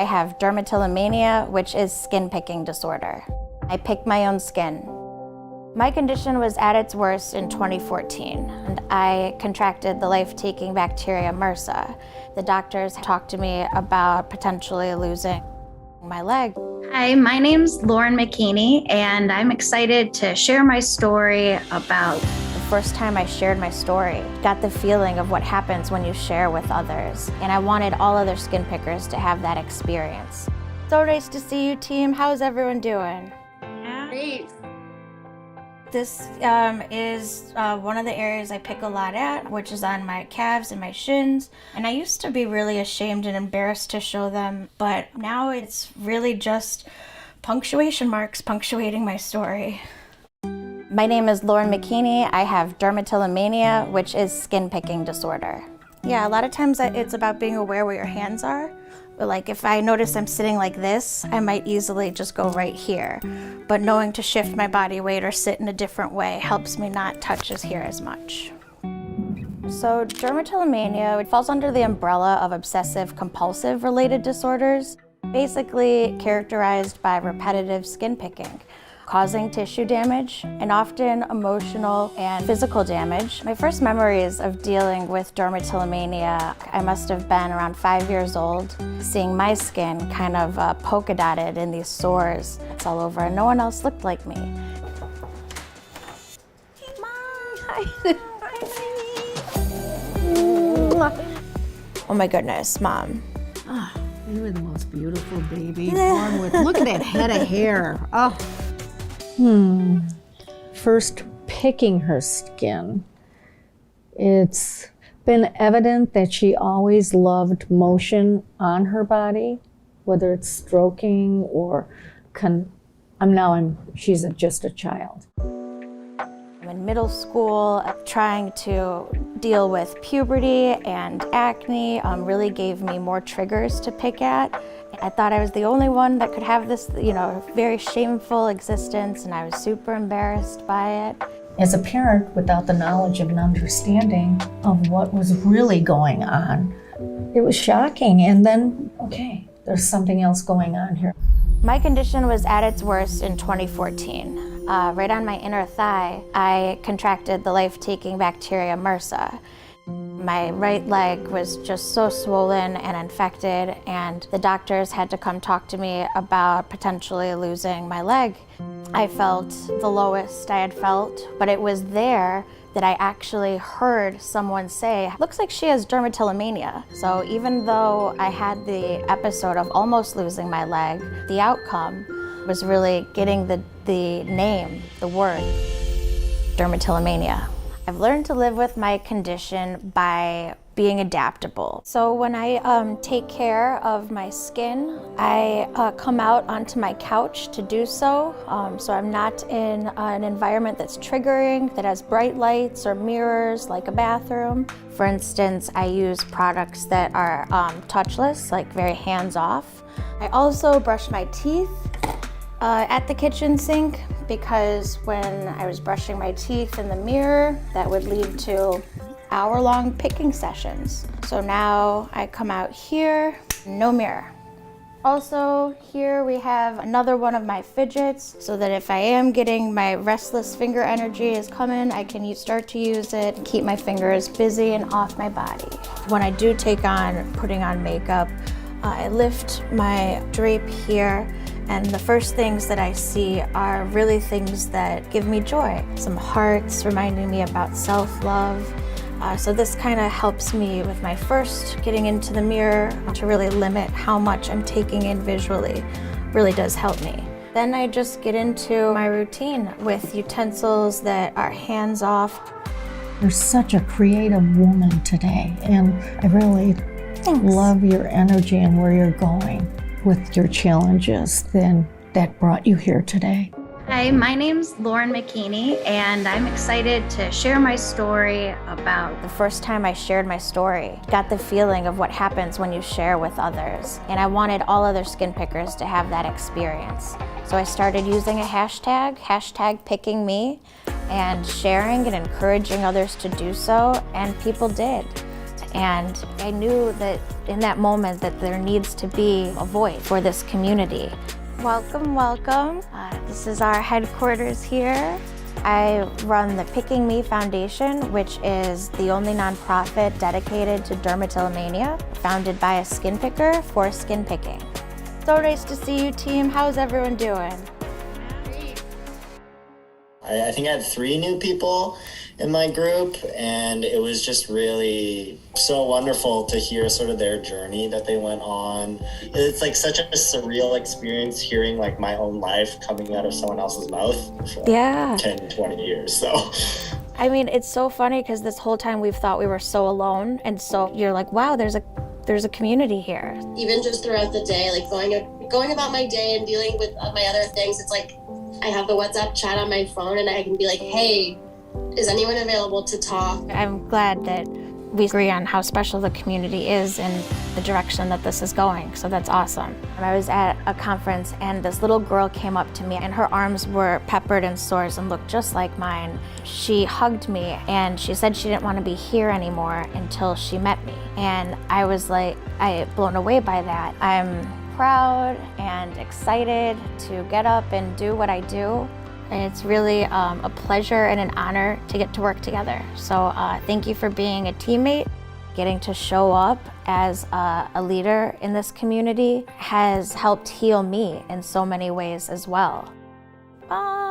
I have dermatillomania, which is skin picking disorder. I pick my own skin. My condition was at its worst in 2014, and I contracted the life-taking bacteria MRSA. The doctors talked to me about potentially losing my leg. Hi, my name's McKeaney, and I'm excited to share my story about The first time I shared my story, got the feeling of what happens when you share with others, and I wanted all other skin pickers to have that experience. So nice to see you, team. How's everyone doing? Great. This is one of the areas I pick a lot at, which is on my calves and my shins. And I used to be really ashamed and embarrassed to show them, but now it's really just punctuation marks punctuating my story. My name is McKeaney. I have dermatillomania, which is skin picking disorder. Yeah, a lot of times it's about being aware where your hands are. Like if I notice I'm sitting like this, I might easily just go right here. But knowing to shift my body weight or sit in a different way helps me not touch here as much. So dermatillomania, it falls under the umbrella of obsessive compulsive related disorders, basically characterized by repetitive skin picking, causing tissue damage and often emotional and physical damage. My first memories of dealing with dermatillomania, I must have been around 5 years old, seeing my skin kind of polka dotted in these sores. It's all over and no one else looked like me. Hey, Mom. Hi. Oh my goodness, Mom. Oh, you were the most beautiful baby born with. Look at that head of hair. Oh. First picking her skin, it's been evident that she always loved motion on her body, whether it's stroking or she's just a child. I'm in middle school, trying to deal with puberty and acne really gave me more triggers to pick at. I thought I was the only one that could have this, very shameful existence, and I was super embarrassed by it. As a parent, without the knowledge and understanding of what was really going on, it was shocking. And then, okay, there's something else going on here. My condition was at its worst in 2014. Right on my inner thigh, I contracted the life-taking bacteria MRSA. My right leg was just so swollen and infected, and the doctors had to come talk to me about potentially losing my leg. I felt the lowest I had felt, but it was there that I actually heard someone say, looks like she has dermatillomania. So even though I had the episode of almost losing my leg, the outcome was really getting the name, the word, dermatillomania. I've learned to live with my condition by being adaptable. So when I take care of my skin, I come out onto my couch to do so. So I'm not in an environment that's triggering, that has bright lights or mirrors like a bathroom. For instance, I use products that are touchless, like very hands-off. I also brush my teeth at the kitchen sink, because when I was brushing my teeth in the mirror, that would lead to hour-long picking sessions. So now I come out here, no mirror. Also, here we have another one of my fidgets, so that if I am getting my restless finger energy is coming, I can start to use it and keep my fingers busy and off my body. When I do putting on makeup, I lift my drape here, and the first things that I see are really things that give me joy. Some hearts reminding me about self-love. So this kind of helps me with my first getting into the mirror to really limit how much I'm taking in visually. Really does help me. Then I just get into my routine with utensils that are hands-off. You're such a creative woman today, and I really love your energy and where you're going with your challenges that brought you here today. Hi, my name's McKeaney, and I'm excited to share my story about The first time I shared my story, got the feeling of what happens when you share with others, and I wanted all other skin pickers to have that experience. So I started using a hashtag #PickingMe, and sharing and encouraging others to do so, and people did. And I knew that in that moment that there needs to be a voice for this community. Welcome, welcome. This is our headquarters here. I run the Picking Me Foundation, which is the only nonprofit dedicated to dermatillomania, founded by a skin picker for skin picking. So nice to see you, team. How's everyone doing? I think I had 3 new people in my group, and it was just really so wonderful to hear sort of their journey that they went on. It's like such a surreal experience hearing like my own life coming out of someone else's mouth for 10, 20 years. So I mean, it's so funny because this whole time we've thought we were so alone, and so you're like, wow, there's a community here. Even just throughout the day, like going about my day and dealing with my other things, it's like I have the WhatsApp chat on my phone and I can be like, hey, is anyone available to talk? I'm glad that we agree on how special the community is and the direction that this is going, so that's awesome. I was at a conference and this little girl came up to me and her arms were peppered in sores and looked just like mine. She hugged me and she said she didn't want to be here anymore until she met me. And I was like, blown away by that. I'm proud and excited to get up and do what I do. It's really a pleasure and an honor to get to work together. So thank you for being a teammate. Getting to show up as a leader in this community has helped heal me in so many ways as well. Bye.